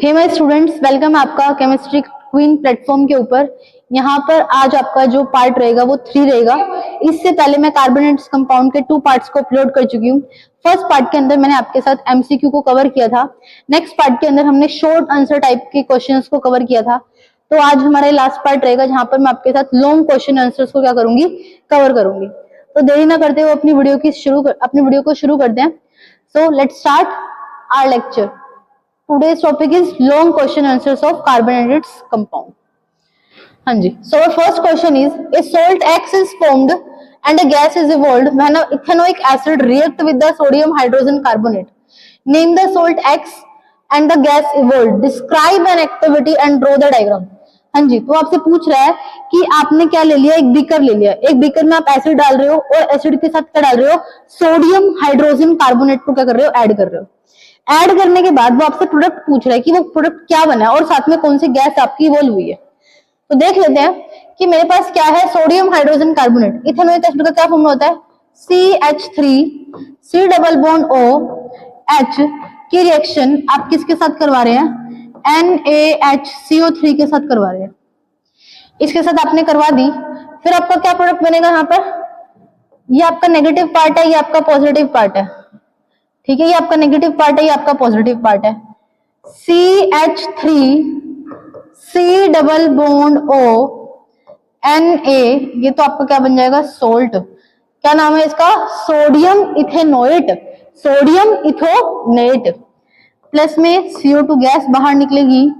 Hey my students, welcome आपका chemistry queen platform के ऊपर। यहाँ पर आज आपका जो पार्ट रहेगा वो 3 रहेगा। इससे पहले मैं कार्बोनेट्स कंपाउंड के 2 पार्ट्स को अपलोड कर चुकी हूँ। फर्स्ट पार्ट के अंदर मैंने आपके साथ एमसीक्यू को कवर किया था। नेक्स्ट पार्ट के अंदर हमने शॉर्ट आंसर टाइप के क्वेश्चंस को कवर किया था। तो आज हमारा लास्ट पार्ट रहेगा जहां पर मैं आपके साथ लॉन्ग क्वेश्चन आंसर्स को क्या करूंगी, कवर करूंगी। तो देरी ना करते हुए अपनी वीडियो को शुरू करते हैं। So let's start our lecture. Today's topic is long question answers of carbonated compound. हाँ जी, so our first question is: a salt X is formed and a gas is evolved when an ethanoic acid react with the sodium hydrogen carbonate. Name the salt X and the gas evolved. Describe an activity and draw the diagram. हाँ जी, तो आपसे पूछ रहा है कि आपने क्या ले लिया, एक बीकर ले लिया। एक बीकर में आप एसिड डाल रहे हो और एसिड के साथ क्या डाल रहे हो, सोडियम हाइड्रोजन कार्बोनेट को क्या कर रहे हो, ऐड कर रहे हो। ऐड करने के बाद वो आपसे प्रोडक्ट पूछ रहा है कि वो प्रोडक्ट क्या बना है और साथ में कौन सी गैस आपकी इवॉल्व हुई है। तो देख लेते हैं कि मेरे पास क्या है, sodium hydrogen carbonate. Ethanoic acid का क्या फॉर्मूला होता है, CH3 C double bond O H की रिएक्शन आप किसके साथ करवा रहे हैं, NaHCO3 के साथ करवा रहे हैं। इसके साथ आपने करवा दी, फिर आपका क्या प्रोडक्ट बनेगा यहाँ पर, ये आपका नेगेटिव पार्ट है, ये आपका पॉजिटिव पार्ट है। ठीक है, ये आपका नेगेटिव पार्ट है, ये आपका पॉजिटिव पार्ट है। CH3 C double bond O Na, ये तो आपका क्या बन जाएगा, सोल्ट। क्या नाम है इसका, सोडियम इथेनोएट। सोडियम इथोनेट प्लस में CO2 गैस बाहर निकलेगी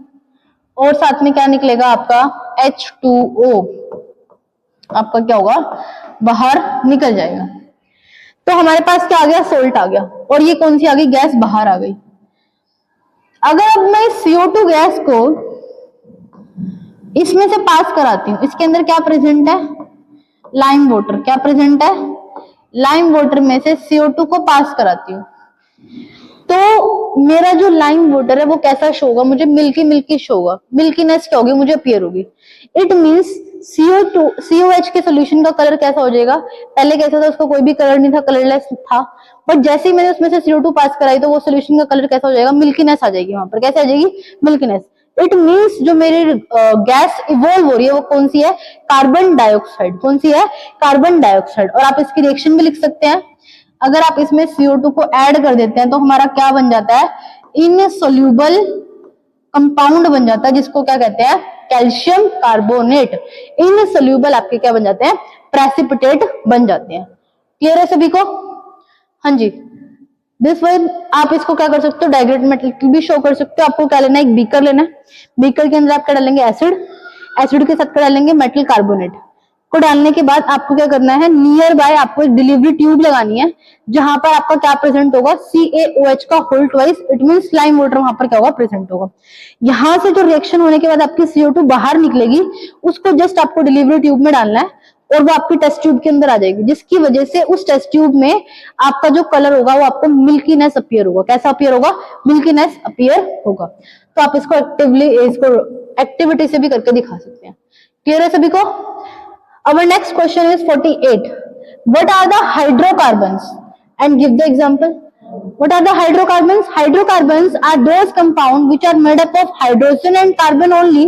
और साथ में क्या निकलेगा आपका H2O, आपका क्या होगा, बाहर निकल जाएगा। तो हमारे पास क्या आ गया, सोल्ट आ गया और ये कौन सी आ गई, गैस बाहर आ गई। अगर अब मैं CO2 गैस को इसमें से पास कराती हूँ, इसके अंदर क्या प्रेजेंट है, लाइम वाटर। क्या प्रेजेंट है, लाइम वाटर में से CO2 को पास कराती हूँ, तो मेरा जो लाइम वाटर है वो कैसा शो होगा, मुझे मिल्की शो होगा। मिल्कीनेस क्या होगी, मुझे अपीयर होगी। इट मींस COH के सोल्यूशन का कलर कैसा हो जाएगा, पहले कैसा था, उसका कोई भी कलर नहीं था, कलरलेस था। बट जैसे ही मैंने उसमें से CO2 पास कराई तो वो सोल्यूशन का कलर कैसा हो जाएगा, मिल्कीनेस आ जाएगी। वहां पर कैसे आ जाएगी, मिल्कीनेस। इट मींस जो मेरी गैस इवॉल्व हो रही है वो कौन सी है, कार्बन डाइऑक्साइड। कौन सी है, कार्बन डाइऑक्साइड। और आप इसकी रिएक्शन भी लिख सकते हैं। अगर आप इसमें CO2 को ऐड कर देते हैं तो हमारा क्या बन जाता है, इनसोल्यूबल कंपाउंड बन जाता है, जिसको क्या कहते हैं, कैल्शियम कार्बोनेट। इनसोल्यूबल आपके क्या बन जाते हैं, प्रेसिपिटेट बन जाते हैं। क्लियर है सभी को, हाँ जी। दिस वे आप इसको क्या कर सकते हो, डायग्रामेटिकली भी शो कर सकते हो। आपको क्या लेना है, एक बीकर लेना है। बीकर के अंदर आप क्या डालेंगे, एसिड। एसिड के साथ क्या डालेंगे, मेटल कार्बोनेट को डालने के बाद आपको क्या करना है, नियर बाय आपको एक डिलीवरी ट्यूब लगानी है जहां पर आपका क्या प्रेजेंट होगा, CaOH का whole twice. It means lime water वहां पर क्या होगा, प्रेजेंट होगा। यहां से जो रिएक्शन होने के बाद आपकी CO2 बाहर निकलेगी, उसको जस्ट आपको डिलीवरी ट्यूब में डालना है और वो आपकी टेस्ट ट्यूब के अंदर आ जाएगी, जिसकी वजह से उस टेस्ट ट्यूब में आपका जो कलर होगा वो आपको मिल्कीनेस अपीयर होगा। कैसा अपीयर होगा, मिल्कीनेस अपीयर होगा। तो आप इसको एक्टिविटी से भी करके दिखा सकते हैं। क्लियर है सभी को। Our next question is 48. What are the hydrocarbons? And give the example. What are the hydrocarbons? Hydrocarbons are those compounds which are made up of hydrogen and carbon only.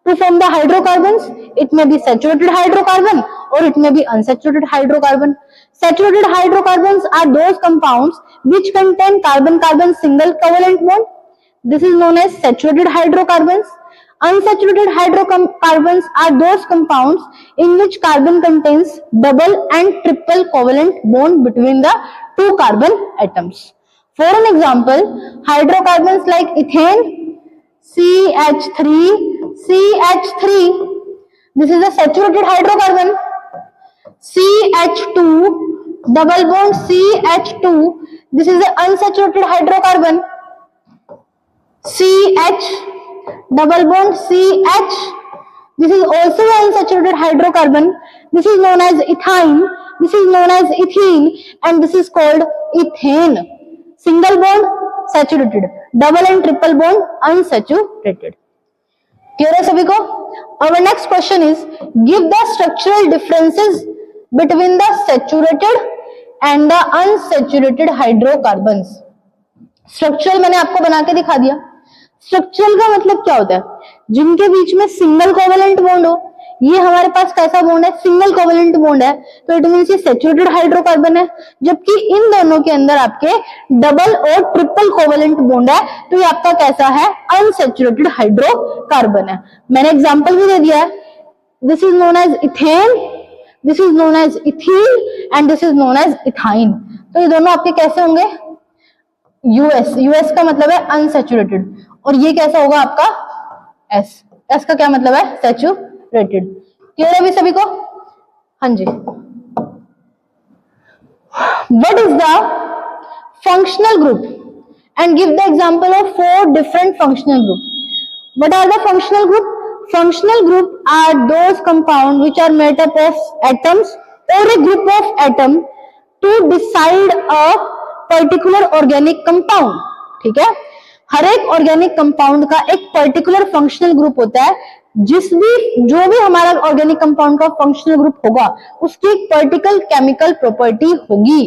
To form the hydrocarbons, it may be saturated hydrocarbon or it may be unsaturated hydrocarbon. Saturated hydrocarbons are those compounds which contain carbon-carbon single covalent bond. This is known as saturated hydrocarbons. Unsaturated hydrocarbons are those compounds in which carbon contains double and triple covalent bond between the 2 carbon atoms. For an example, hydrocarbons like ethane, CH3, this is a saturated hydrocarbon. CH2 double bond CH2, this is an unsaturated hydrocarbon. CH double bond CH, this is also an unsaturated hydrocarbon. This is known as ethyne, this is known as ethene, and this is called ethane. Single bond saturated, double and triple bond unsaturated. Clear है सभी को। Our next question is, give the structural differences between the saturated and the unsaturated hydrocarbons. Structural मैंने आपको बना के दिखा दिया। Structural का मतलब क्या होता है? जिनके बीच में सिंगल कोवेलेंट बॉन्ड हो। ये हमारे पास कैसा बॉन्ड है? सिंगल कोवेलेंट बॉन्ड है, तो इट मींस ये सैचुरेटेड हाइड्रोकार्बन है। जबकि इन दोनों के अंदर आपके डबल और ट्रिपल कोवेलेंट बॉन्ड है, तो ये आपका कैसा है? अनसैचुरेटेड हाइड्रोकार्बन है। मैंने एग्जांपल भी दे दिया है, this is known as ethane, this is known as ethene and this is known as ethyne. तो ये दोनों आपके कैसे होंगे? यूएस, यूएस का मतलब है अनसैचुरेटेड, और ये कैसा होगा आपका? एस, एस का क्या मतलब है? सैचुरेटेड। क्लियर है अभी सभी को? हाँ जी। What is the functional group and give the example of 4 different functional group. What are the functional group? Functional group are those compounds which are made up of atoms or a group of atom to decide a particular organic compound। ठीक है, हर एक organic compound का एक particular functional group होता है, जो भी हमारा ऑर्गेनिक कंपाउंड का फंक्शनल ग्रुप होगा उसकी एक पर्टिकुलर केमिकल प्रॉपर्टी होगी।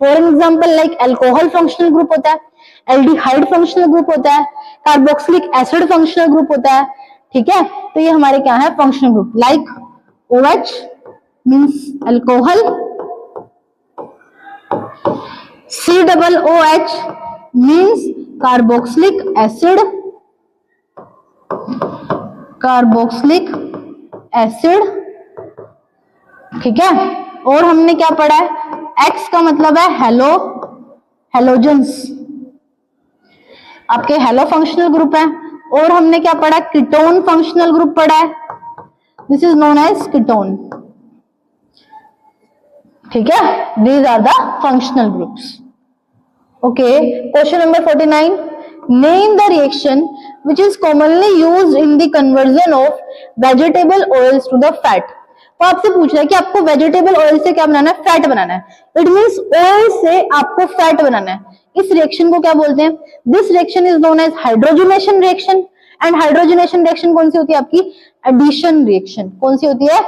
For example like alcohol functional group होता है, एल्डिहाइड फंक्शनल ग्रुप होता है, कार्बोक्सिलिक एसिड फंक्शनल ग्रुप होता है। ठीक है, तो ये हमारे क्या है? Functional group. Like OH means alcohol, COOH means carboxylic acid, carboxylic acid. ठीक है, और हमने क्या पढ़ा है? X का मतलब है हेलो, हेलोजेंस, आपके हेलो फंक्शनल ग्रुप है। और हमने क्या पढ़ा? कीटोन फंक्शनल ग्रुप पढ़ा है, this is known as ketone. ठीक है, these are the functional groups. Okay, question number 49, name the reaction which is commonly used in the conversion of vegetable oils to the fat। तो आपसे पूछ रहा है कि आपको वेजिटेबल ऑयल से क्या बनाना है? फैट बनाना है। इट मींस ऑयल से आपको फैट बनाना है। इस रिएक्शन को क्या बोलते हैं? This reaction is known as hydrogenation reaction. And hydrogenation reaction कौन सी होती है आपकी? Addition reaction. कौन सी होती है?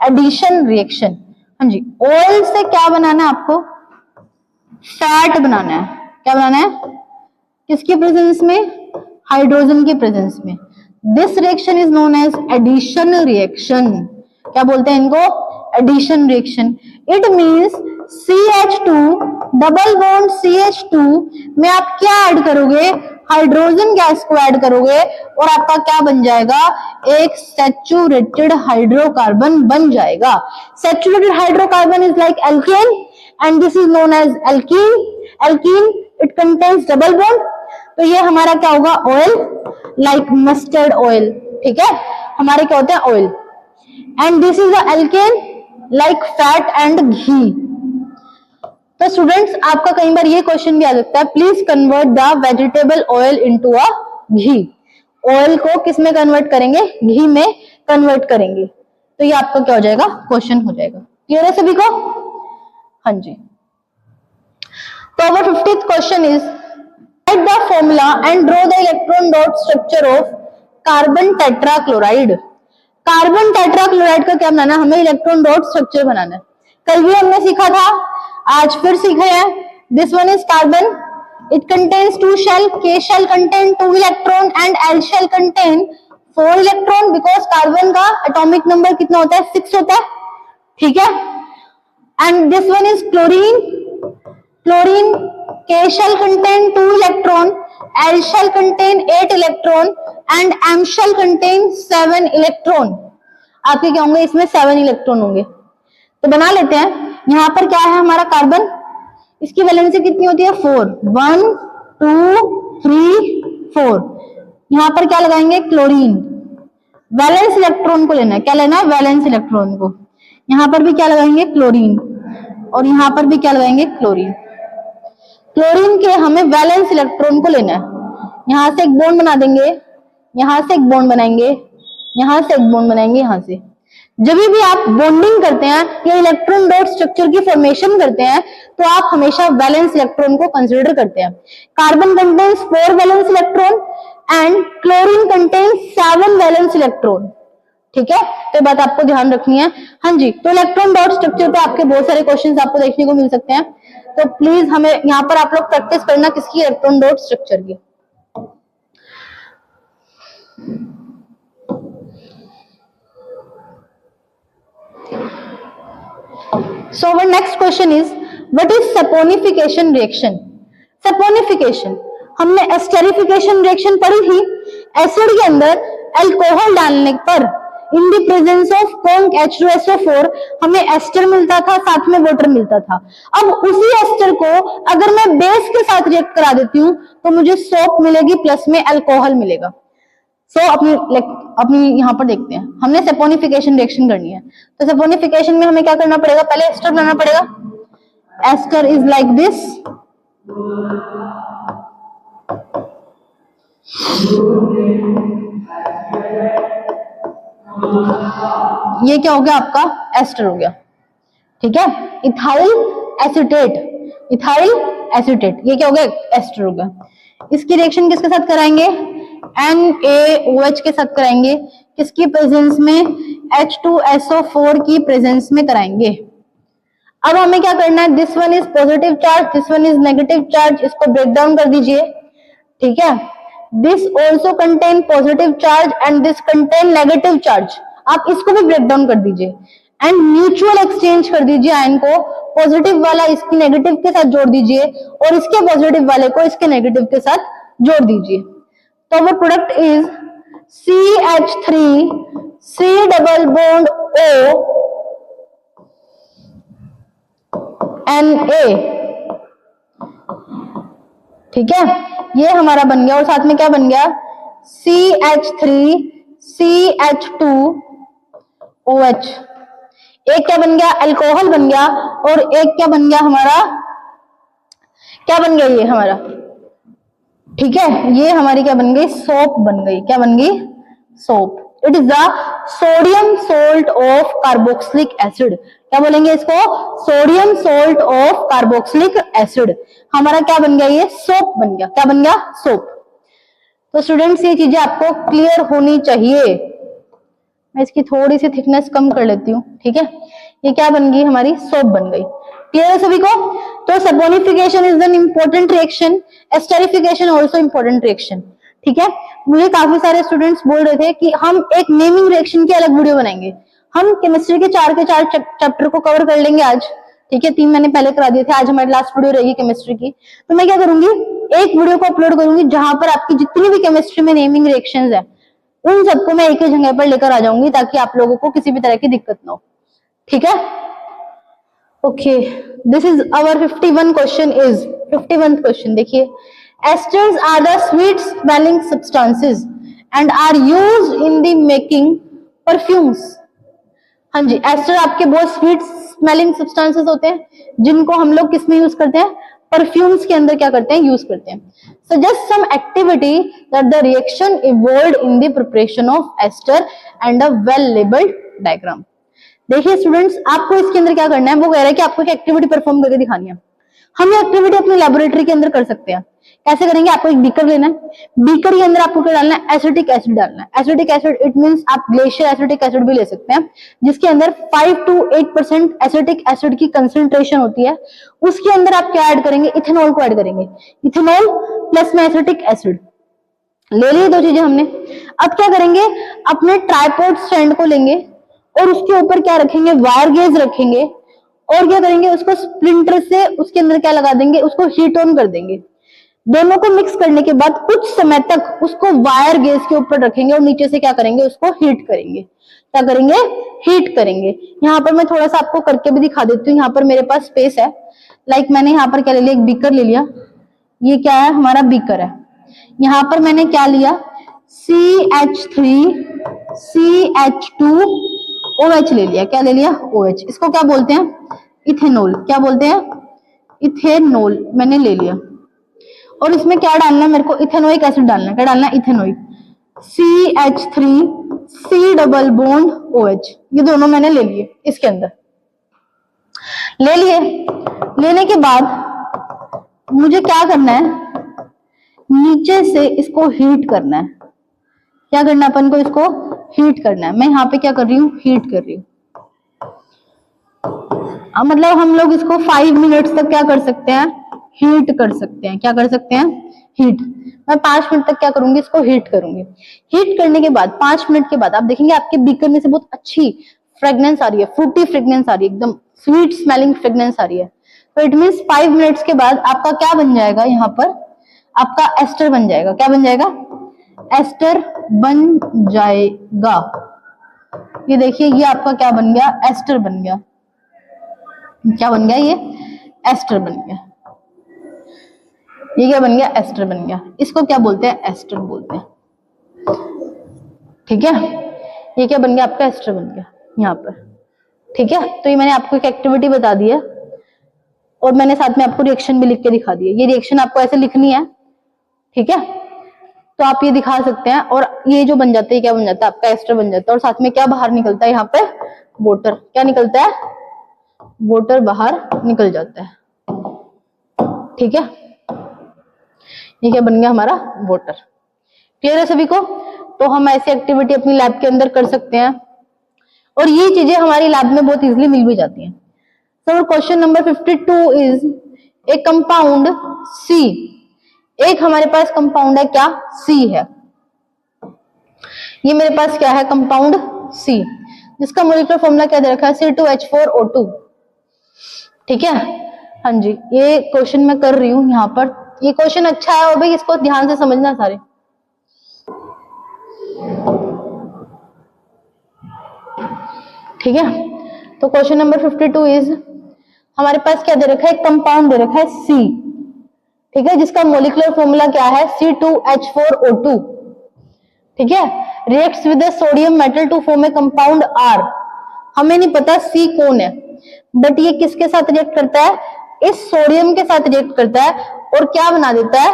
Addition reaction. हाँ जी, ऑयल से क्या बनाना है आपको? फैट बनाना है। क्या बनाना है? किसकी प्रेजेंस में? हाइड्रोजन की प्रेजेंस में। This reaction is known as addition reaction. क्या बोलते हैं इनको? Addition reaction. It means CH2 double bond CH2 में आप क्या ऐड करोगे? हाइड्रोजन गैस को ऐड करोगे और आपका क्या बन जाएगा? एक सैचुरेटेड हाइड्रोकार्बन बन जाएगा। Saturated hydrocarbon is like alkane and this is known as alkene. Alkene it contains double bond, तो ये हमारा क्या होगा? Oil, like mustard oil. ठीक है, हमारे क्या होते हैं? Oil. And this is a alkane like fat and ghee. तो स्टूडेंट्स, आपका कई बार ये क्वेश्चन भी आ सकता है, please convert the vegetable oil into a ghee. Oil को किस में कन्वर्ट करेंगे? घी में कन्वर्ट करेंगे। तो ये आपका क्या हो जाएगा? क्वेश्चन हो जाएगा। क्लियर है सभी को? हाँ जी। तो our 50th question is write the formula and draw the electron dot structure of carbon tetrachloride। Carbon tetrachloride का क्या बनाना? हमें इलेक्ट्रॉन डॉट स्ट्रक्चर बनाना है। कल भी हमने सीखा था, आज फिर सीख रहे हैं। This one is carbon, it contains 2 shell, K shell contain 2 electron and L shell contain 4 electron, because carbon का एटॉमिक नंबर कितना होता है? 6 होता है। ठीक है, and this one is chlorine. Chlorine K shell contain 2 electron, L shell contain 8 electron and M shell contain 7 electron। आपके क्या होंगे? इसमें 7 इलेक्ट्रॉन होंगे। तो बना लेते हैं। यहाँ पर क्या है हमारा? कार्बन, इसकी वैलेंसी कितनी होती है? 4। 1 2 3 4। यहाँ पर क्या लगाएंगे? क्लोरीन। वैलेंस इलेक्ट्रॉन को लेना है। क्या लेना है? वैलेंस इलेक्ट्रॉन को। यहाँ पर भी क्या लगाएंगे? क्लोरीन, और यहाँ पर भी क्या लगाएंगे? क्लोरीन। क्लोरीन के हमें वैलेंस इलेक्ट्रॉन को लेना है। यहां से एक बॉन्ड बना देंगे, यहां से एक बॉन्ड बनाएंगे, यहां से एक बॉन्ड बनाएंगे, यहां से। जब भी आप बॉन्डिंग करते हैं या इलेक्ट्रॉन डॉट स्ट्रक्चर की फॉर्मेशन करते हैं, तो आप हमेशा वैलेंस इलेक्ट्रॉन को कंसीडर करते हैं। Carbon contains 4 valence electron and chlorine contains 7 valence electron. ठीक है, तो बात आपको ध्यान रखनी है। हाँ जी, तो इलेक्ट्रॉन डॉट स्ट्रक्चर पे आपके बहुत सारे क्वेश्चंस आपको देखने को मिल सकते हैं, तो प्लीज हमें यहाँ पर आप लोग प्रैक्टिस करना किसकी? इलेक्ट्रॉन डॉट स्ट्रक्चर की। So our next question is, what is saponification reaction? Saponification, हमने एस्टेरिफिकेशन रिएक्शन पढ़ी थी। एसिड के अंदर अल्कोहल डालने पर in the presence of conc H2SO4 हमें एस्टर मिलता था, साथ में वाटर मिलता था। अब उसी एस्टर को अगर मैं बेस के साथ रिएक्ट करा देती हूँ तो मुझे सोप मिलेगी, प्लस में अल्कोहल मिलेगा। सो अपनी यहाँ पर देखते हैं, हमने सेपोनिफिकेशन रिएक्शन करनी है। तो सेपोनिफिकेशन में हमें क्या करना पड़ेगा, पहले एस्टर बनाना पड़ेगा। एस्टर इज लाइक दिस, ये क्या हो गया आपका, एस्टर हो गया, ठीक है। इथाइल एसीटेट, इथाइल एसीटेट, ये क्या हो गया, एस्टर हो गया। इसकी रिएक्शन किसके साथ कराएंगे, NaOH के साथ कराएंगे, किसकी प्रेजेंस में, H2SO4 की प्रेजेंस में कराएंगे। अब हमें क्या करना है, this one is positive charge, this one is negative charge, इसको ब्रेक डाउन कर दीजिए, ठीक है। This also contain positive charge and this contain negative charge, आप इसको भी ब्रेक डाउन कर दीजिए एंड म्यूचुअल एक्सचेंज कर दीजिए आयन को, पॉजिटिव वाला इसकी नेगेटिव के साथ जोड़ दीजिए और इसके पॉजिटिव वाले को इसके नेगेटिव के साथ जोड़ दीजिए। तो वो product is CH3 C double bond O Na, ठीक है, ये हमारा बन गया। और साथ में क्या बन गया, CH3 CH2OH, एक क्या बन गया, अल्कोहल बन गया, और एक क्या बन गया हमारा, क्या बन गया ये हमारा, ठीक है, ये हमारी क्या बन गई, सोप बन गई। क्या बन गई, soap. It is the sodium salt of carboxylic acid. क्या बोलेंगे इसको, sodium salt of carboxylic acid. हमारा क्या बन गया, ये सोप बन गया। क्या बन गया, सोप। तो स्टूडेंट्स ये चीजें आपको क्लियर होनी चाहिए। मैं इसकी थोड़ी सी थिकनेस कम कर लेती हूँ, ठीक है। ये क्या बन गई, हमारी सोप बन गई। क्लियर है सभी को। तो saponification is an important reaction, esterification also important reaction, ठीक है। मुझे काफी सारे स्टूडेंट्स बोल रहे थे कि हम एक नेमिंग रिएक्शन की अलग वीडियो बनाएंगे। हम केमिस्ट्री के 4 के 4 चैप्टर को कवर कर लेंगे आज, ठीक है। 3 मैंने पहले करा दिए थे, आज हमारी लास्ट वीडियो रहेगी केमिस्ट्री की। तो मैं क्या करूंगी, एक वीडियो को अपलोड करूंगी जहां पर आपकी जितनी भी केमिस्ट्री में नेमिंग रिएक्शंस है उन सबको मैं एक ही जगह पर लेकर आ जाऊंगी, ताकि आप लोगों को किसी भी तरह की दिक्कत ना हो, ठीक है। Okay, this is our 51 question is 51th question. देखिए, esters are the sweet smelling substances and are used in the making perfumes. हाँ जी, एस्टर आपके बहुत स्वीट स्मेलिंग सब्सटेंसेस होते हैं जिनको हम लोग किस में यूज करते हैं, परफ्यूम्स के अंदर क्या करते हैं, यूज करते हैं। Suggest some activity that the reaction involved in the preparation of ester and a well labelled diagram. देखिए स्टूडेंट्स, आपको इसके अंदर क्या करना है, वो कह रहा है कि आपको एक एक्टिविटी परफॉर्म करके दिखानी है। हम ये एक्टिविटी अपनी लेबोरेटरी के अंदर कर सकते हैं। कैसे करेंगे, आपको एक बीकर लेना है, बीकर के अंदर आपको क्या डालना है, एसिटिक एसिड डालना है। एसिटिक एसिड इट मींस आप ग्लेशियर एसिटिक एसिड भी ले सकते हैं, जिसके अंदर 5 to 8% एसिटिक एसिड की कंसंट्रेशन होती है। उसके अंदर आप क्या ऐड करेंगे, इथेनॉल को ऐड करेंगे। इथेनॉल प्लस में एसिटिक एसिड ले लिए, 2 चीजें हमने। अब क्या करेंगे, अपने ट्राइपॉड स्टैंड को लेंगे और उसके ऊपर क्या रखेंगे, वायर गेज रखेंगे, और क्या करेंगे, उसको स्प्लिंटर से उसके अंदर क्या लगा देंगे, उसको हीट ऑन कर देंगे। दोनों को मिक्स करने के बाद कुछ समय तक उसको वायर गेज के ऊपर रखेंगे और नीचे से क्या करेंगे, उसको हीट करेंगे। क्या करेंगे, हीट करेंगे। यहाँ पर मैं थोड़ा सा आपको करके भी दिखा देती हूँ। यहाँ पर मेरे पास स्पेस है, लाइक मैंने यहाँ पर क्या ले लिया, एक बीकर ले लिया। ये क्या है, हमारा बीकर है। यहाँ पर मैंने क्या लिया, CH3 CH2OH ले लिया। क्या ले लिया, OH। इसको क्या बोलते हैं, इथेनॉल। क्या बोलते हैं, इथेनॉल मैंने ले लिया। और इसमें क्या डालना है मेरे को, इथेनोइक एसिड डालना है। क्या डालना है, ethanoic. CH3 C double bond OH, ये दोनों मैंने ले लिए। इसके अंदर ले लिए। लेने के बाद मुझे क्या करना है, नीचे से इसको हीट करना है। क्या करना है अपन को, इसको हीट करना है। मैं यहाँ पे क्या कर रही हूँ, हीट कर रही हूँ। मतलब हम लोग इसको 5 मिनट्स तक क्या कर सकते हैं, हीट कर सकते हैं। क्या कर सकते हैं, हीट। मैं 5 मिनट तक क्या करूंगी, इसको हीट करूंगी। हीट करने के बाद 5 मिनट के बाद आप देखेंगे आपके बीकर में से बहुत अच्छी फ्रेग्रेंस आ रही है, फ्रूटी फ्रेग्रेंस आ रही है, एकदम स्वीट स्मेलिंग फ्रेग्रेंस आ रही है। तो इट मीन्स 5 मिनट्स के बाद आपका क्या बन जाएगा, यहाँ पर आपका एस्टर बन जाएगा। क्या बन जाएगा, एस्टर बन जाएगा। ये देखिए ये आपका क्या बन गया, एस्टर बन गया। क्या बन गया, ये एस्टर बन गया। ये क्या बन गया, एस्टर बन गया। इसको क्या बोलते हैं, एस्टर बोलते हैं। ठीक है, ये क्या बन गया आपका, एस्टर बन गया यहाँ पर। ठीक है, तो ये मैंने आपको एक एक्टिविटी बता दी है और मैंने साथ में आपको रिएक्शन भी लिख के दिखा दी है। ये रिएक्शन आपको ऐसे लिखनी है, ठीक है, तो आप ये दिखा सकते हैं। और ये जो बन जाता है, क्या बन जाता है आपका, एस्टर बन जाता है। और साथ में क्या बाहर निकलता है यहाँ पे, वाटर। क्या निकलता है, वाटर बाहर निकल जाता है। ठीक है, ये क्या बन गया हमारा, वाटर। क्लियर है सभी को? तो हम ऐसी एक्टिविटी अपनी लैब के अंदर कर सकते हैं और ये चीजें हमारी लैब में बहुत इजीली मिल भी जाती हैं। So question number 52 is a compound C. एक हमारे पास कंपाउंड है, क्या, सी है। ये मेरे पास क्या है, कंपाउंड सी, जिसका मॉलिक्यूलर फॉर्मूला क्या दे रखा है, C2H4O2। ठीक है, हाँ जी, ये क्वेश्चन मैं कर रही हूं यहाँ पर। ये क्वेश्चन अच्छा है और भाई इसको ध्यान से समझना सारे। ठीक है, तो क्वेश्चन नंबर 52 इज, हमारे पास क्या दे रखा है, कंपाउंड दे रखा है सी। ठीक है, जिसका मॉलिक्यूलर फॉर्मूला क्या है, C2H4O2। ठीक है, reacts with sodium metal to form a compound R। हमें नहीं पता C कौन है, बट ये किसके साथ रिएक्ट करता है, इस सोडियम के साथ रिएक्ट करता है और क्या बना देता है,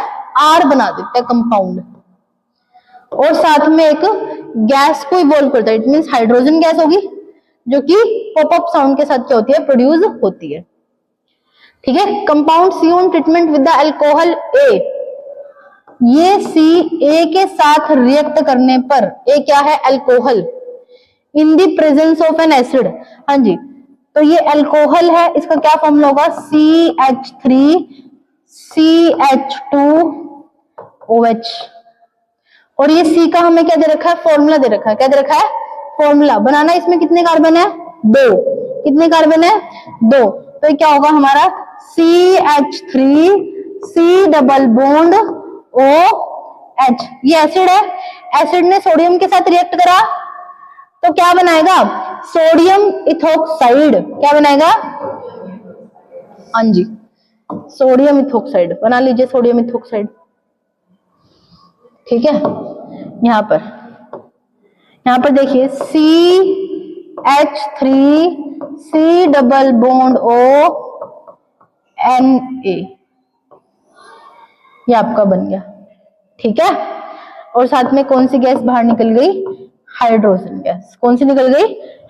R बना देता है कंपाउंड। और साथ में एक गैस को इवॉल्व करता है, इट मींस हाइड्रोजन गैस होगी, जो कि पॉपअप साउंड के साथ क्या होती है, प्रोड्यूस होती है। ठीक है, compound C on treatment with the alcohol A. ये सी ए के साथ रिएक्ट करने पर, ए क्या है, alcohol, in the presence of N acid. हाँ जी, तो ये अल्कोहल है, इसका क्या फॉर्मूला होगा, CH3CH2OH। और ये सी का हमें क्या दे रखा है, फॉर्मूला दे रखा है। क्या दे रखा है, फॉर्मूला। बनाना इसमें कितने कार्बन है, 2। कितने कार्बन है, 2। तो ये क्या होगा हमारा, CH3C डबल बॉन्ड OH। ये एसिड है, एसिड ने सोडियम के साथ रिएक्ट करा तो क्या बनाएगा, सोडियम इथोक्साइड। क्या बनाएगा, हाँ जी, सोडियम इथोक्साइड बना लीजिए, सोडियम इथोक्साइड। ठीक है, यहां पर देखिए CH3C डबल बॉन्ड ONA, ये आपका बन गया। ठीक है, और साथ में कौन सी गैस बाहर निकल गई, हाइड्रोजन गैस। कौन सी निकल गई,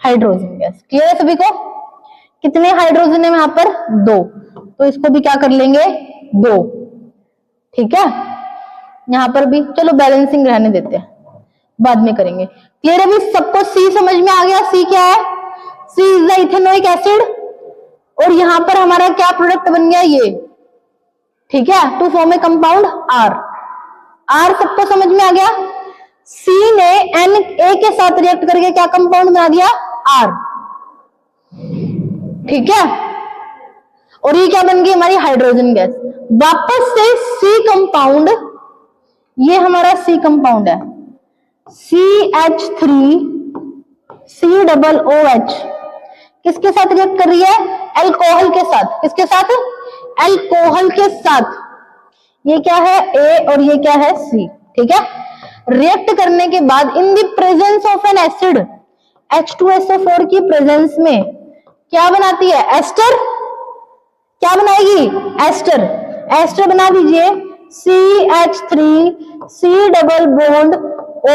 हाइड्रोजन गैस। क्लियर है सभी को? कितने हाइड्रोजन है यहाँ पर, 2। तो इसको भी क्या कर लेंगे, 2। ठीक है, यहाँ पर भी चलो बैलेंसिंग रहने देते हैं, बाद में करेंगे। क्लियर है भी सबको? सी समझ में आ गया, सी क्या है, सी इज द इथेनोइक एसिड। और यहाँ पर हमारा क्या प्रोडक्ट बन गया, ये। ठीक है, to form a compound R। R सबको समझ में आ गया। C ने Na के साथ रिएक्ट करके क्या कंपाउंड बना दिया, R। ठीक है, और ये क्या बन गई हमारी, हाइड्रोजन गैस। वापस से C कंपाउंड, ये हमारा C कंपाउंड है, CH3C डबल OH। किसके साथ रिएक्ट कर रही है, अल्कोहल के साथ। किसके साथ, अल्कोहल के साथ। ये क्या है, A और ये क्या है, C। ठीक है, रिएक्ट करने के बाद इन the presence of N acid, H2SO4 की प्रेजेंस में क्या बनाती है, एस्टर। क्या बनाएगी, एस्टर। एस्टर बना दीजिए, CH3C double bond O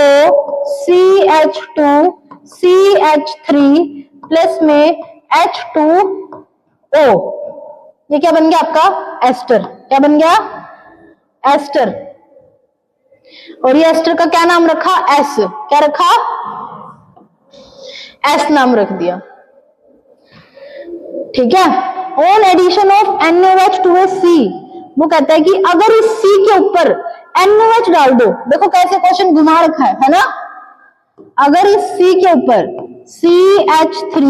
CH2CH3 plus में H2O। ये क्या बन गया आपका, एस्टर। क्या बन गया, एस्टर। और ये एस्टर का क्या नाम रखा, एस। क्या रखा, एस नाम रख दिया। ठीक है, on addition of NaOH to C, वो कहता है कि अगर इस C के ऊपर NaOH डाल दो। देखो कैसे क्वेश्चन घुमा रखा है ना। अगर इस C के ऊपर CH3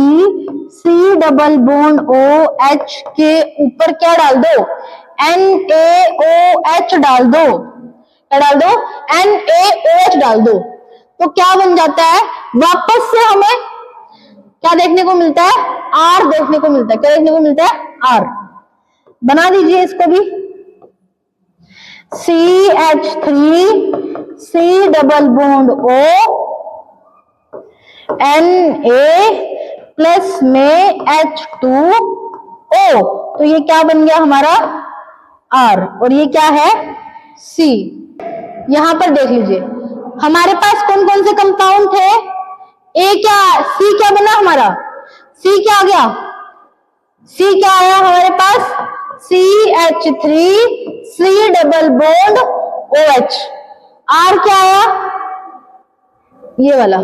C double bond OH के ऊपर क्या डाल दो, NaOH डाल दो। क्या डाल दो, NaOH डाल दो, तो क्या बन जाता है, वापस से हमें क्या देखने को मिलता है, R देखने को मिलता है। क्या देखने को मिलता है, R। बना दीजिए इसको भी, CH3 C double bond O Na plus में H2O, तो ये क्या बन गया हमारा R, और ये क्या है C। यहां पर देख लीजिए हमारे पास कौन कौन से कंपाउंड थे, C क्या बना हमारा, C क्या आ गया, C क्या आया हमारे पास, CH3 C double bond OH। R क्या आया, ये वाला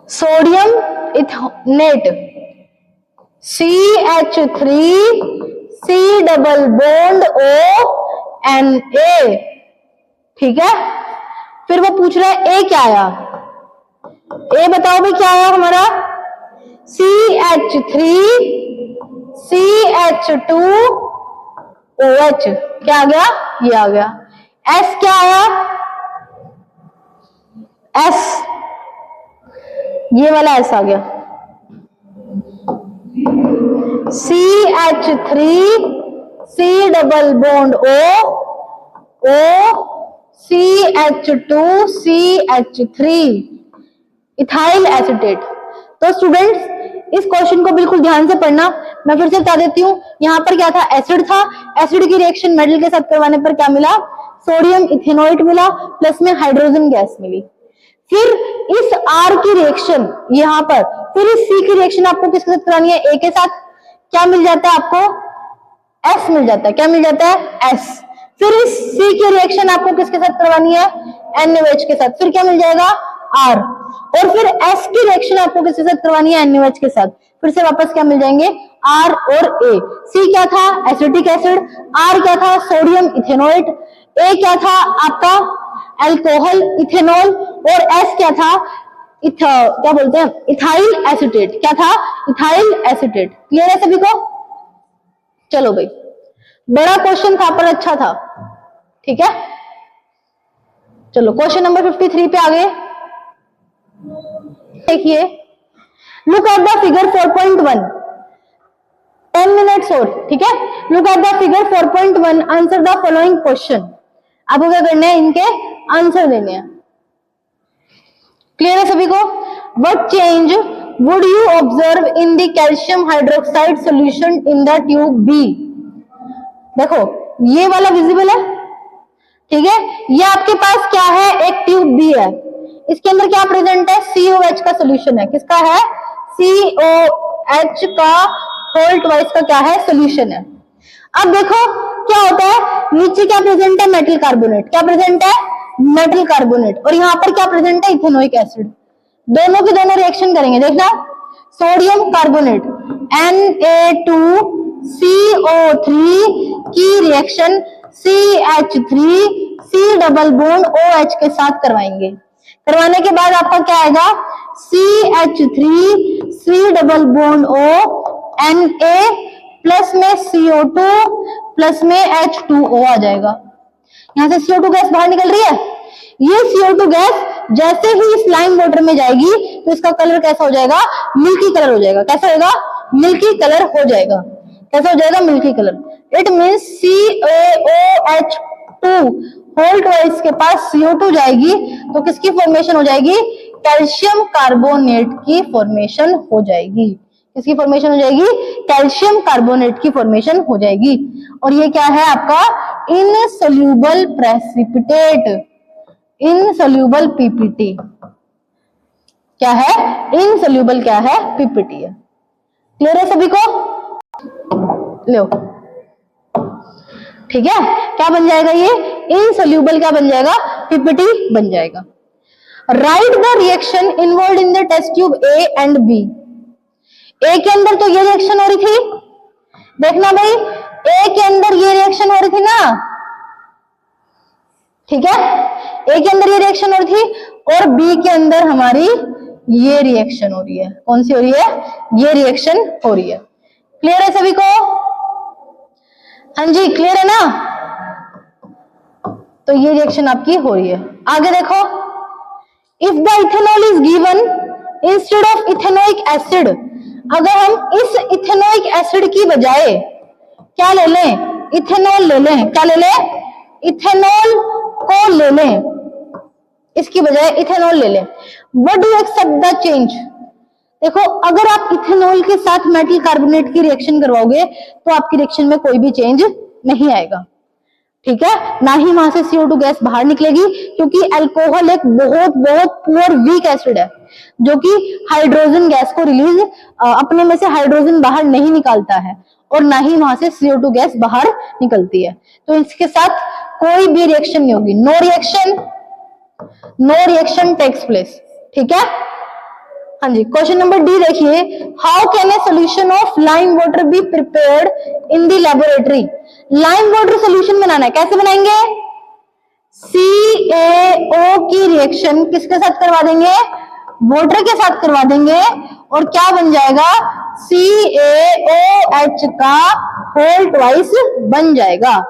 sodium ethanoate, CH3 C double bond O Na। ठीक है, फिर वो पूछ रहा है A क्या आया, A बताओ भाई क्या आया हमारा, CH3 CH2 OH। क्या आ गया, ये आ गया। S क्या आया, S, ये वाला S आ गया, CH3 C double bond O CH2 CH3 ethyl acetate. तो स्टूडेंट्स इस क्वेश्चन को बिल्कुल ध्यान से पढ़ना। मैं फिर से बता देती हूँ, यहाँ पर क्या था, एसिड था। एसिड की रिएक्शन मेटल के साथ करवाने पर क्या मिला, सोडियम इथेनोएट मिला, प्लस में हाइड्रोजन गैस मिली। फिर इस R की रिएक्शन यहाँ पर, फिर इस C की रिएक्शन आपको किसके साथ करानी है, A के साथ। क्या मिल जाता है आपको, S मिल जाता है। क्या मिल जाता है, S। फिर इस C की रिएक्शन आपको किसके साथ करवानी है, NaOH के साथ। फिर क्या मिल जाएगा, R। और फिर S की रिएक्शन आपको किसके साथ करवानी है, NaOH के साथ। फिर से वापस क्या मिल जाएंगे, R और A। C क्या था, एसिटिक एसिड। R क्या था, सोडियम इथेनोएट। A क्या था आपका, अल्कोहल इथेनॉल। और S क्या था, क्या बोलते हैं, इथाइल एसीटेट। क्या था, इथाइल एसीटेट। क्लियर है सभी को। चलो भाई, बड़ा क्वेश्चन था पर अच्छा था, ठीक है। चलो क्वेश्चन नंबर 53 पे आ गए। देखिए, look at the figure 4.1, 10 minutes और, ठीक है। Look at the figure 4.1, answer the following question. आपको क्या करना है, इनके आंसर देने हैं। क्लियर है सभी को। What change would you observe in the calcium hydroxide solution in the tube B. देखो ये वाला विजिबल है, ठीक है। ये आपके पास क्या है, एक ट्यूब बी है। इसके अंदर क्या प्रेजेंट है, COH का सोल्यूशन है। किसका है, COH का होल ट्वाइस का क्या है, सोल्यूशन है। अब देखो क्या होता है, नीचे क्या प्रेजेंट है, मेटल कार्बोनेट। क्या प्रेजेंट है, मेटल कार्बोनेट। और यहाँ पर क्या प्रेजेंट है, इथेनोइक एसिड। दोनों के दोनों रिएक्शन करेंगे, देखना। सोडियम कार्बोनेट Na2CO3 की reaction CH3 C double bond OH के साथ करवाएंगे। करवाने के बाद आपका क्या आएगा, CH3 C double bond O Na plus में CO2 प्लस में H2O आ जाएगा। यहां से CO2 गैस बाहर निकल रही है। ये CO2 गैस जैसे ही इस लाइम वाटर में जाएगी तो इसका कलर कैसा हो जाएगा, मिल्की कलर हो जाएगा। कैसा होगा, मिल्की कलर हो जाएगा। कैसा हो जाएगा, milky colour. It means CaOH2 whole twice के पास CO2 जाएगी तो किसकी फॉर्मेशन हो जाएगी, कैल्शियम कार्बोनेट की फॉर्मेशन हो जाएगी। किसकी फॉर्मेशन हो जाएगी, कैल्शियम कार्बोनेट की फॉर्मेशन हो जाएगी। और ये क्या है आपका, इनसोल्यूबल प्रेसिपिटेट, इनसोल्यूबल पीपीटी। क्या है, इनसोल्यूबल क्या है, पीपीटी है। क्लियर है सभी को। लो ठीक है, क्या बन जाएगा ये, इनसोल्यूबल क्या बन जाएगा, पीपीटी बन जाएगा। Write the reaction involve in the test tube A and B. A के अंदर तो ये रिएक्शन हो रही थी, देखना भाई, ए के अंदर ये रिएक्शन हो रही थी ना, ठीक है, ए के अंदर ये रिएक्शन हो रही थी और बी के अंदर हमारी ये रिएक्शन हो रही है। कौन सी हो रही है? ये रिएक्शन हो रही है। क्लियर है सभी को? हाँ जी, क्लियर है ना? तो ये रिएक्शन आपकी हो रही है। आगे देखो, if the ethanol is given instead of ethanoic acid, अगर हम इस इथेनोइक एसिड की बजाय क्या ले लें? इथेनॉल ले लें। क्या ले लें? इथेनॉल को ले लें, इसकी बजाय इथेनॉल ले लें। What do you except the change? देखो, अगर आप इथेनॉल के साथ मेटल कार्बोनेट की रिएक्शन करवाओगे तो आपकी रिएक्शन में कोई भी चेंज नहीं आएगा। ठीक है, ना ही वहां से CO2 गैस बाहर निकलेगी, क्योंकि अल्कोहल एक बहुत बहुत पुअर वीक एसिड है जो कि हाइड्रोजन गैस को रिलीज अपने में से हाइड्रोजन बाहर नहीं निकालता है, और ना ही वहां से CO2 गैस बाहर निकलती है। तो इसके साथ कोई भी रिएक्शन नहीं होगी। No reaction takes place. ठीक है, हाँ जी। क्वेश्चन नंबर डी देखिए, how can a solution of lime water be prepared in the laboratory? Lime water solution बनाना है, कैसे बनाएंगे? CaO की रिएक्शन किसके साथ करवा देंगे? वाटर के साथ करवा देंगे, और क्या बन जाएगा? CaOH का होल ट्वाइस बन जाएगा।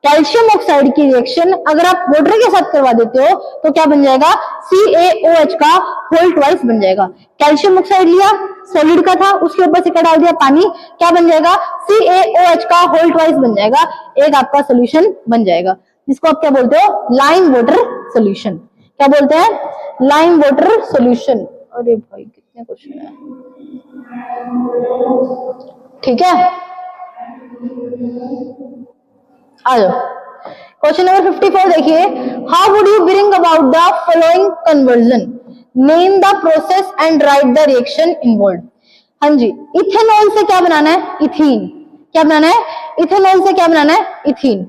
कैल्शियम ऑक्साइड की रिएक्शन अगर आप वाटर के साथ करवा देते हो तो क्या बन जाएगा? CaOH का होल ट्वाइस बन जाएगा। कैल्शियम ऑक्साइड लिया, सॉलिड का था, उसके ऊपर से क्या डाल दिया? पानी, क्या बन जाएगा? CaOH का होल ट्वाइस बन जाएगा। एक आपका सोल्यूशन बन जाएगा, जिसको आप क्या बोलते हो? Lime water solution. क्या बोलते हैं? Lime water solution. अरे भाई, कितने क्वेश्चन है। ठीक है, आ जाओ। क्वेश्चन नंबर 54 देखिए, how would you bring about the following conversion? Name the process and right the reaction involve. हाँ जी, इथेनॉल से क्या बनाना है? इथीन। क्या बनाना है? इथेनॉल से क्या बनाना है? इथीन।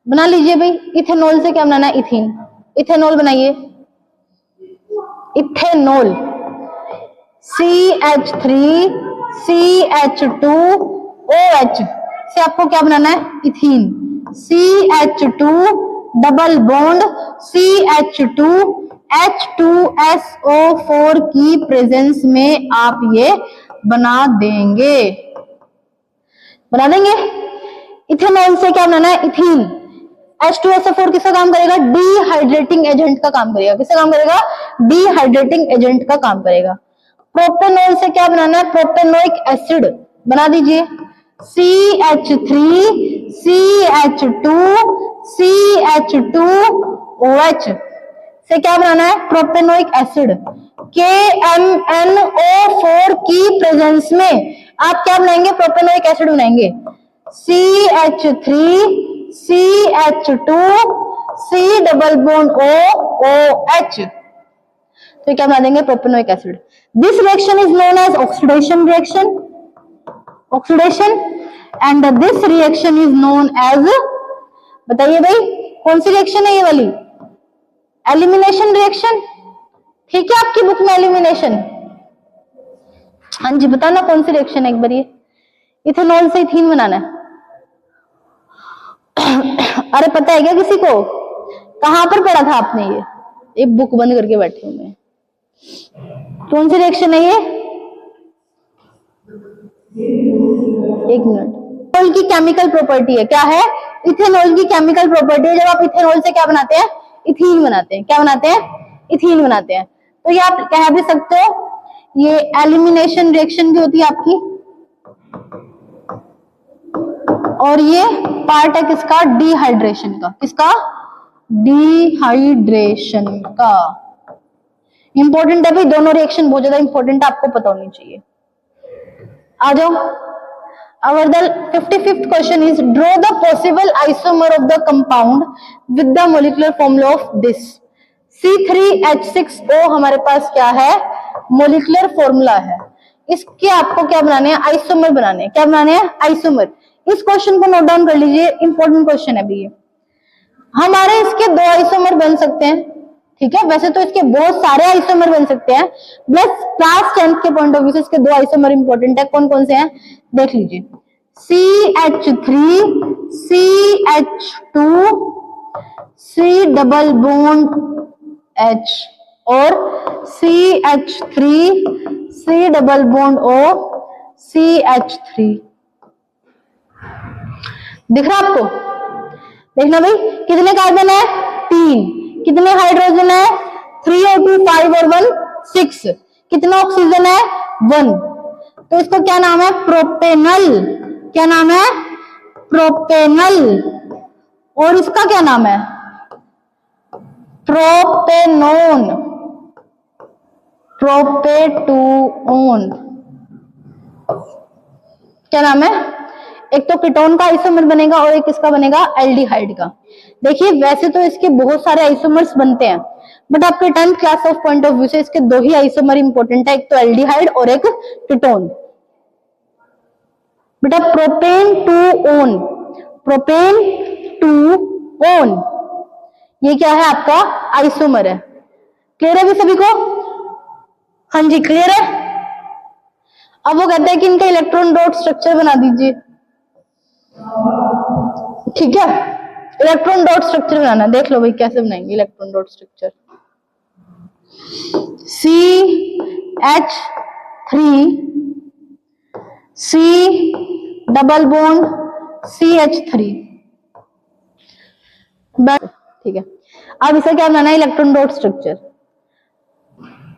बना लीजिए भाई, इथेनॉल से क्या बनाना है? इथीन। इथेनॉल बनाइए। इथेनॉल CH3 CH2OH से आपको क्या बनाना है? Ethene. CH2 double bond CH2 H2SO4 की प्रेजेंस में आप ये बना देंगे। इथेनॉल से क्या बनाना है? इथीन। H2SO4 किसका काम करेगा? डिहाइड्रेटिंग एजेंट का काम करेगा। किसका काम करेगा? डिहाइड्रेटिंग एजेंट का काम करेगा। प्रोपेनॉल से क्या बनाना है? प्रोपेनोइक एसिड बना दीजिए। CH3 CH2 CH2OH से क्या बनाना है? Propanoic acid. KMNO4 की प्रेजेंस में आप क्या बनाएंगे? प्रोपेनोइक एसिड बनाएंगे। CH3 CH2 C double bond OH, तो क्या बना देंगे? Propanoic acid. This reaction is known as oxidation reaction, and this reaction is known as, बताइए भाई कौन सी रिएक्शन है ये वाली? Elimination reaction. ठीक है, आपकी बुक में एलिमिनेशन। हाँ जी, बताना कौन सी रिएक्शन है एक बार ये? इथेनॉल से इथीन बनाना है। अरे पता है क्या किसी को? कहां पर पढ़ा था आपने ये बुक बंद करके बैठे हुए? कौन सी रिएक्शन है ये? एक मिनट। इथेनॉल की केमिकल प्रॉपर्टी है, क्या है? इथेनॉल की केमिकल प्रॉपर्टी है, जब आप इथेनॉल से क्या बनाते हैं? इथीन बनाते हैं। क्या बनाते हैं? इथीन बनाते हैं। तो ये आप कह भी सकते हो ये एलिमिनेशन रिएक्शन भी होती है आपकी, और ये पार्ट है किसका? डिहाइड्रेशन का। किसका? डिहाइड्रेशन का। इंपॉर्टेंट है भाई, दोनों रिएक्शन बहुत ज्यादा इंपॉर्टेंट है, आपको पता होनी चाहिए। आ जाओ। Our the 55th question is draw the possible isomer of the compound with the molecular formula of this. C3H6O हमारे पास क्या है? मोलिकुलर फॉर्मूला है। इसके आपको क्या बनाने हैं? आइसोमर बनाने हैं। क्या बनाने हैं? आइसोमर। इस क्वेश्चन को नोट डाउन कर लीजिए, इंपॉर्टेंट क्वेश्चन है भी ये। हमारे इसके दो आइसोमर बन सकते हैं, ठीक है? वैसे तो इसके बहुत सारे आइसोमर बन सकते हैं, बस क्लास 10th के पॉइंट ऑफ व्यू से इसके दो आइसोमर इंपॉर्टेंट है। कौन कौन से हैं देख लीजिए। CH3 CH2 C double bond H और CH3 C double bond O CH3। दिख रहा आपको? देखना भाई, कितने कार्बन है? 3। कितने हाइड्रोजन है? 3 O2 5 और 1 6। कितना ऑक्सीजन है? 1। तो इसका क्या नाम है? प्रोपेनल। क्या नाम है? प्रोपेनल। और इसका क्या नाम है? प्रोपेनोन। प्रोपेटूओन। क्या नाम है? एक तो कीटोन का आइसोमर बनेगा और एक इसका बनेगा एल्डिहाइड का। देखिए वैसे तो इसके बहुत सारे आइसोमर्स बनते हैं, बट आपके 10th class of point of view से इसके 2 ही आइसोमर इंपॉर्टेंट है, एक तो एल्डिहाइड और एक कीटोन। बेटा propane two own, propane two own, ये क्या है? आपका आइसोमर है। क्लियर है भी सभी को? हाँ जी क्लियर है। अब वो कहते हैं कि इनका इलेक्ट्रॉन डॉट स्ट्रक्चर बना दीजिए। ठीक है, इलेक्ट्रॉन डॉट स्ट्रक्चर बनाना, देख लो भाई कैसे बनाएंगे electron dot structure. CH3 C double bond CH3। ठीक है, अब इसका क्या बनाना है? Electron dot structure.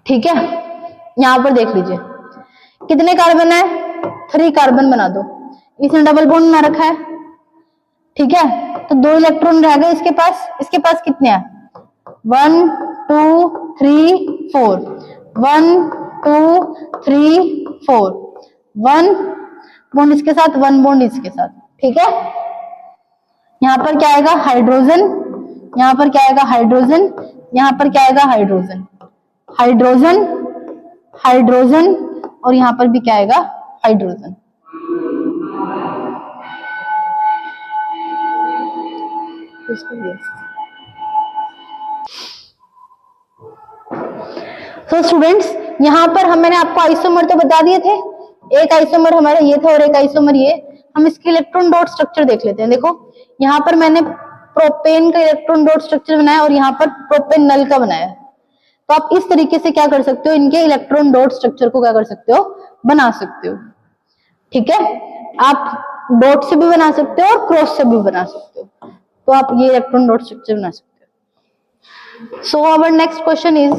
ठीक है, यहां पर देख लीजिए कितने कार्बन है? 3 कार्बन बना दो। इसने डबल बॉन्ड बना रखा है। ठीक है, तो 2 इलेक्ट्रॉन रह गए इसके पास। इसके पास कितने हैं? 1 2 3 4, 1 2 3 4, 1 बॉन्ड इसके साथ, 1 बॉन्ड इसके साथ। ठीक है, यहां पर क्या आएगा? हाइड्रोजन। यहां पर क्या आएगा? हाइड्रोजन। यहां पर क्या आएगा? हाइड्रोजन, हाइड्रोजन, हाइड्रोजन, और यहां पर भी क्या आएगा? हाइड्रोजन। तो स्टूडेंट्स यहां पर मैंने आपको आइसोमर तो बता दिए थे। एक आइसोमर हमारा ये था और एक आइसोमर ये। हम इसके इलेक्ट्रॉन डॉट स्ट्रक्चर देख लेते हैं। देखो यहां पर मैंने प्रोपेन का इलेक्ट्रॉन डॉट स्ट्रक्चर बनाया और यहाँ पर प्रोपेनल का बनाया। तो आप इस तरीके से क्या कर सकते हो? इनके इलेक्ट्रॉन डॉट स्ट्रक्चर को क्या कर सकते हो? बना सकते हो। ठीक है, आप डॉट से भी बना सकते हो और क्रॉस से भी बना सकते हो। तो आप ये इलेक्ट्रॉन डॉट स्ट्रक्चर बना सकते हो। So our next question is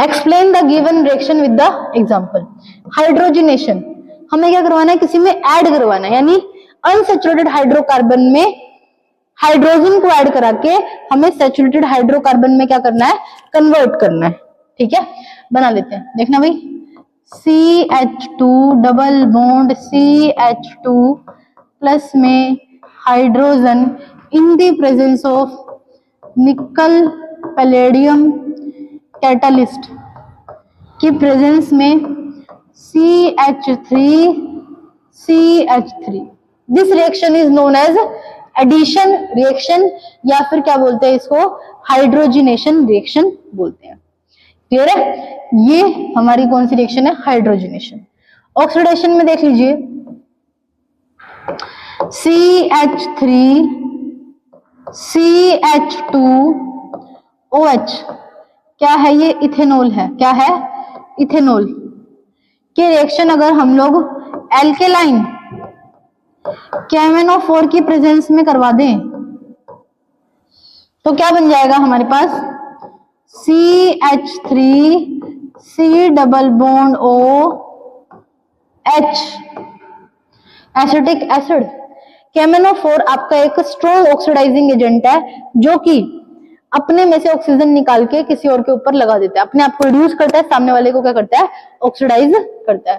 explain the given reaction with the example. Hydrogenation हमें क्या करवाना है? किसी में ऐड करवाना है, यानी अनसैचुरेटेड हाइड्रोकार्बन में हाइड्रोजन को ऐड करा के हमें सैचुरेटेड हाइड्रोकार्बन में क्या करना है? कन्वर्ट करना है। ठीक है, बना लेते हैं। देखना भाई, CH2 double bond CH2 plus में hydrogen in the presence of nickel palladium catalyst की प्रेजेंस में CH3 CH3। This reaction is known as addition reaction, या फिर क्या बोलते हैं इसको? हाइड्रोजनेशन रिएक्शन बोलते हैं। क्लियर है? ये हमारी कौन सी रिएक्शन है? हाइड्रोजनेशन। ऑक्सीडेशन में देख लीजिए, CH3 CH2 OH, क्या है ये? इथेनॉल है। क्या है? इथेनॉल की रिएक्शन अगर हम लोग एल्केलाइन KMnO4 की प्रेजेंस में करवा दें तो क्या बन जाएगा हमारे पास? CH3 C double bond OH, acetic acid. KMnO4 आपका एक स्ट्रॉन्ग ऑक्सीडाइजिंग एजेंट है जो कि अपने में से ऑक्सीजन निकाल के किसी और के ऊपर लगा देता है, अपने आप को रिड्यूस करता है, सामने वाले को क्या करता है? ऑक्सीडाइज करता है।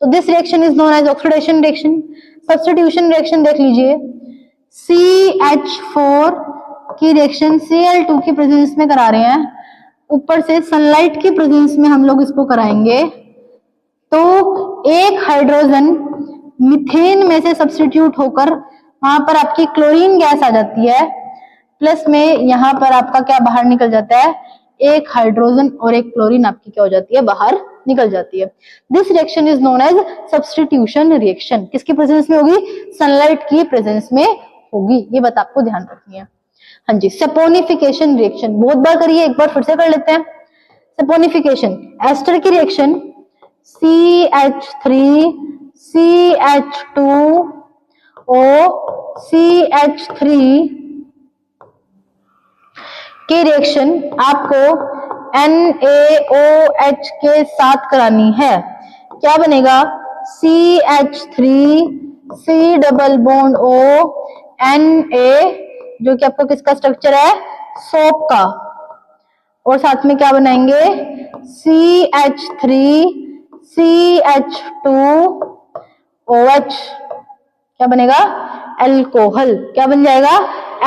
तो this reaction is known as oxidation reaction. Substitution reaction देख लीजिए, CH4 की रिएक्शन Cl2 की प्रेजेंस में करा रहे हैं, ऊपर से सनलाइट की प्रेजेंस में हम लोग इसको कराएंगे, तो एक हाइड्रोजन मीथेन में से सब्स्टिट्यूट होकर वहां पर आपकी क्लोरीन गैस आ जाती है, प्लस में यहां पर आपका क्या बाहर निकल जाता है? एक हाइड्रोजन और एक क्लोरीन आपकी क्या हो जाती है, बाहर निकल जाती है। This reaction is known as substitution reaction. किसकी प्रेजेंस में होगी, सनलाइट की प्रेजेंस में होगी, ये बात आपको ध्यान रखनी है। हाँ जी, सपोनिफिकेशन रिएक्शन बहुत बार करिए, एक बार फिर से कर लेते हैं। सपोनिफिकेशन, एस्टर की रिएक्शन CH3 CH2O CH3 की रिएक्शन आपको NaOH के साथ करानी है। क्या बनेगा, CH3 C double bond O Na, जो कि आपको किसका स्ट्रक्चर है, सोप का, और साथ में क्या बनाएंगे CH3 CH2OH, क्या बनेगा, अल्कोहल। क्या बन जाएगा,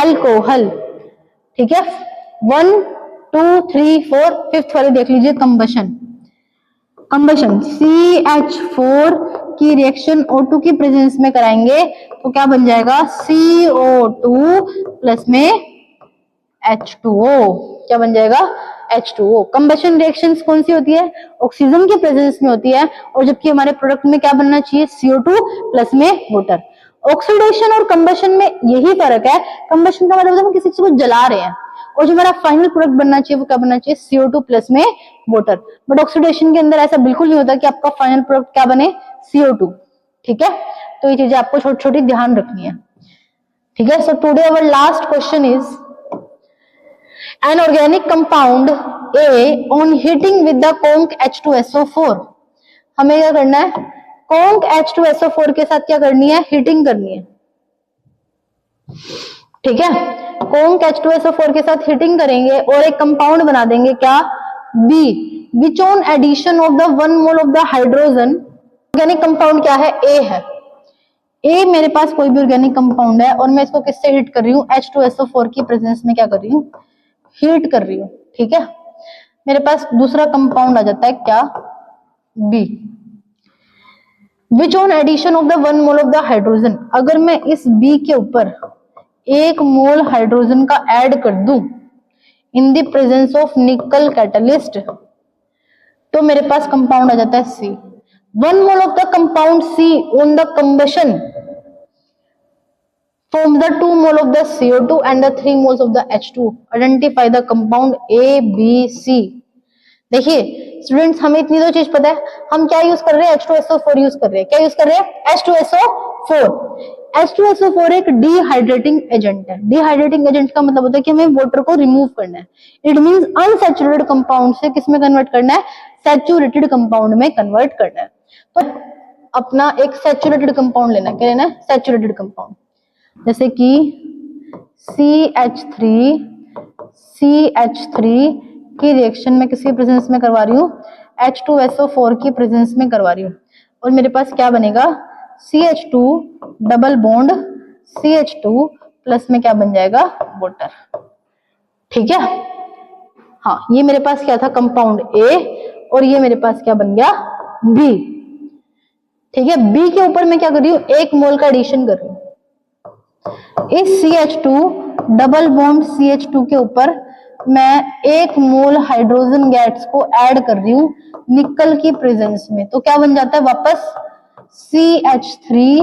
अल्कोहल। ठीक है, 1 2 3 4, फिफ्थ वाले देख लीजिए, कंबशन। कंबशन CH4 की रिएक्शन O2 की प्रेजेंस में कराएंगे तो क्या बन जाएगा, CO2 प्लस में H2O। क्या बन जाएगा, H2O। कंबशन रिएक्शंस कौन सी होती है, ऑक्सीजन की प्रेजेंस में होती है, और जबकि हमारे प्रोडक्ट में क्या बनना चाहिए, CO2 प्लस में वाटर। ऑक्सीडेशन और कंबशन में यही फर्क है। कंबशन का मतलब हम किसी चीज को जला रहे हैं, और जो हमारा फाइनल प्रोडक्ट बनना चाहिए वो क्या बनना चाहिए, CO2 प्लस में वाटर। बट ऑक्सीडेशन के अंदर ऐसा बिल्कुल नहीं होता कि आपका फाइनल प्रोडक्ट क्या बने, CO2। ठीक है, तो ये चीजें आपको छोटी छोटी ध्यान रखनी है। ठीक है, so today our last question is an organic compound A on heating with the conc H2SO4। हमें क्या करना है, conc H2SO4 के साथ क्या करनी है, हीटिंग करनी है। ठीक है, conc H2SO4 के साथ हीटिंग करेंगे और एक कंपाउंड बना देंगे, क्या, B, which on addition of the 1 mole of the hydrogen। Organic compound क्या है, A है। A मेरे पास कोई भी ऑर्गेनिक कंपाउंड है और मैं इसको किससे हीट कर रही हूँ, H2SO4 की प्रेजेंस में क्या कर रही हूँ, हीट कर रही हूँ। ठीक है, मेरे पास दूसरा कंपाउंड आ जाता है, क्या, B, which on addition of the 1 mole of the hydrogen. अगर मैं इस B के ऊपर 1 मोल हाइड्रोजन का ऐड कर दूं इन द प्रेजेंस ऑफ निकल कैटलिस्ट, तो मेरे पास कंपाउंड आ जाता है C। 1 mole of the compound C on the combustion form the 2 mole of the CO2 and the 3 moles of the H2। Identify the compound A, B, C। देखिए students, हमें इतनी तो चीज पता है, हम क्या यूज कर रहे हैं, H2SO4 यूज कर रहे हैं। क्या यूज कर रहे हैं, H2SO4। H2SO4 एक डिहाइड्रेटिंग एजेंट है। डिहाइड्रेटिंग एजेंट का मतलब होता है कि हमें वाटर को रिमूव करना है। इट मींस अनसैचुरेटेड कंपाउंड से किस में कन्वर्ट करना है, सैचुरेटेड कंपाउंड में कन्वर्ट करना है। तो अपना एक सैचुरेटेड कंपाउंड लेना है, क्या लेना है, सैचुरेटेड कंपाउंड। जैसे कि CH3 की रिएक्शन में किसकी प्रेजेंस में करवा रही हूँ, H2SO4 की प्रेजेंस में करवा रही हूँ, और मेरे पास क्या बनेगा, CH2 double bond CH2 plus में क्या बन जाएगा, वाटर। ठीक है, हाँ, ये मेरे पास क्या था, कंपाउंड A, और ये मेरे पास क्या बन गया, B। ठीक है, B के ऊपर मैं क्या कर रही हूँ, 1 मोल का एडिशन कर रही हूँ। इस CH2 डबल बॉन्ड CH2 के ऊपर मैं 1 मोल हाइड्रोजन गैस को ऐड कर रही हूँ निकल की प्रेजेंस में, तो क्या बन जाता है वापस CH3।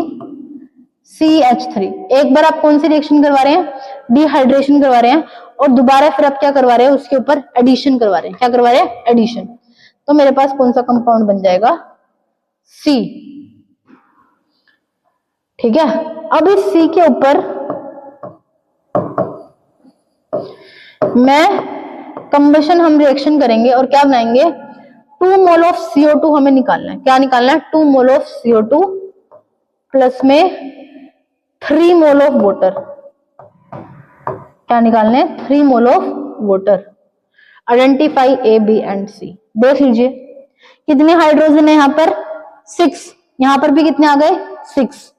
एक बार आप कौन सी रिएक्शन करवा रहे हैं, डिहाइड्रेशन करवा रहे हैं, और दोबारा फिर आप क्या करवा रहे हैं, उसके ऊपर एडिशन करवा रहे हैं। क्या करवा रहे हैं, एडिशन। तो मेरे पास कौन सा कंपाउंड बन जाएगा, C। ठीक है, अब इस C के ऊपर मैं कंबशन, हम रिएक्शन करेंगे और क्या बनाएंगे, 2 मोल ऑफ CO2 हमें निकालना है। क्या निकालना है, 2 मोल ऑफ CO2 प्लस में 3 मोल ऑफ वाटर। क्या निकालने, 3 mole of water. Identify A, B and C। देख लीजिए कितने हाइड्रोजन है यहाँ पर, 6। यहाँ पर भी कितने आ गए, 6।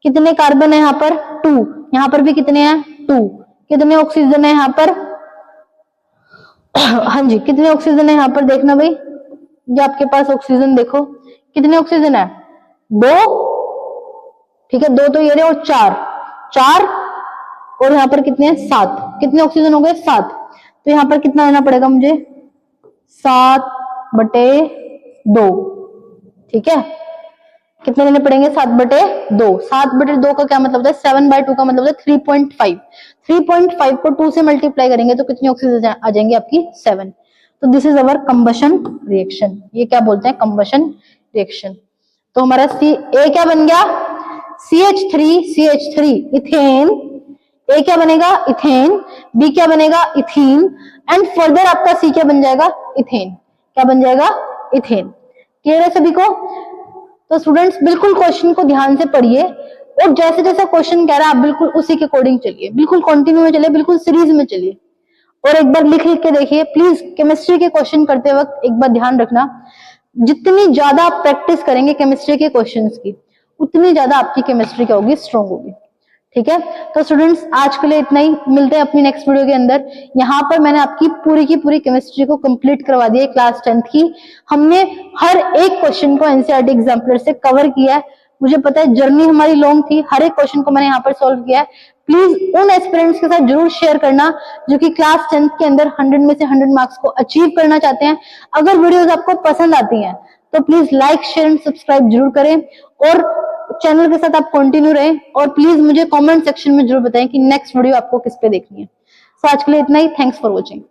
कितने कार्बन है यहाँ पर, 2। यहाँ पर भी कितने हैं, 2। कितने ऑक्सीजन है यहाँ पर, हाँ जी, कितने ऑक्सीजन है यहाँ पर, देखना भाई, ये आपके पास ऑक्सीजन देखो, कितने ऑक्सीजन है, 2। ठीक है, 2 तो ये रहे, और 4, और यहाँ पर कितने हैं, 7। कितने ऑक्सीजन हो गए, 7। तो यहाँ पर कितना लेना पड़ेगा मुझे, 7/2, ठीक है। कितने लेने पड़ेंगे? 7/2। 7/2 का क्या मतलब होता है? 7/2 का मतलब होता है 3.5। 3.5 को 2 से मल्टीप्लाई करेंगे तो कितनी ऑक्सीजन आ जाएंगे आपकी? 7। तो this is our combustion reaction. ये क्या बोलते हैं? Combustion reaction. तो हमारा ए क्या बन गया? CH3 ethane. ए क्या बनेगा? इथेन। बी क्या बनेगा? इथीन। एंड फर्दर आपका सी क्या बन जाएगा? इथेन। क्या बन जाएगा? इथेन। क्लियर है सभी को? तो स्टूडेंट्स बिल्कुल क्वेश्चन को ध्यान से पढ़िए और जैसे जैसा क्वेश्चन कह रहा है आप बिल्कुल उसी के अकॉर्डिंग चलिए, बिल्कुल कंटिन्यू में चलिए, बिल्कुल सीरीज में चलिए। और एक बार लिख लिख के देखिए प्लीज। केमिस्ट्री के क्वेश्चन करते वक्त एक बार ध्यान रखना, जितनी ज्यादा आप प्रैक्टिस करेंगे केमिस्ट्री के क्वेश्चंस की, उतनी ज्यादा आपकी केमिस्ट्री क्या होगी? स्ट्रांग होगी। ठीक है, तो स्टूडेंट्स आज के लिए इतना ही। मिलते हैं अपनी नेक्स्ट वीडियो के अंदर। यहाँ पर मैंने आपकी पूरी की पूरी केमिस्ट्री को कंप्लीट करवा दी है क्लास 10th की। हमने हर एक क्वेश्चन को एनसीईआरटी एग्जाम्पलर से कवर किया है। मुझे पता है जर्नी हमारी लॉन्ग थी, हर एक क्वेश्चन को मैंने यहाँ पर सॉल्व किया है। प्लीज उन एस्पिरेंट्स के साथ जरूर शेयर करना जो कि क्लास 10th के अंदर 100 में से 100 मार्क्स को अचीव करना चाहते हैं। अगर वीडियोस आपको पसंद आती हैं तो please like share and subscribe जरूर करें और चैनल के साथ आप कंटिन्यू रहें। और प्लीज मुझे कमेंट सेक्शन में जरूर बताएं कि नेक्स्ट वीडियो आपको किस पे देखनी है। सो आज के लिए इतना ही। Thanks for watching.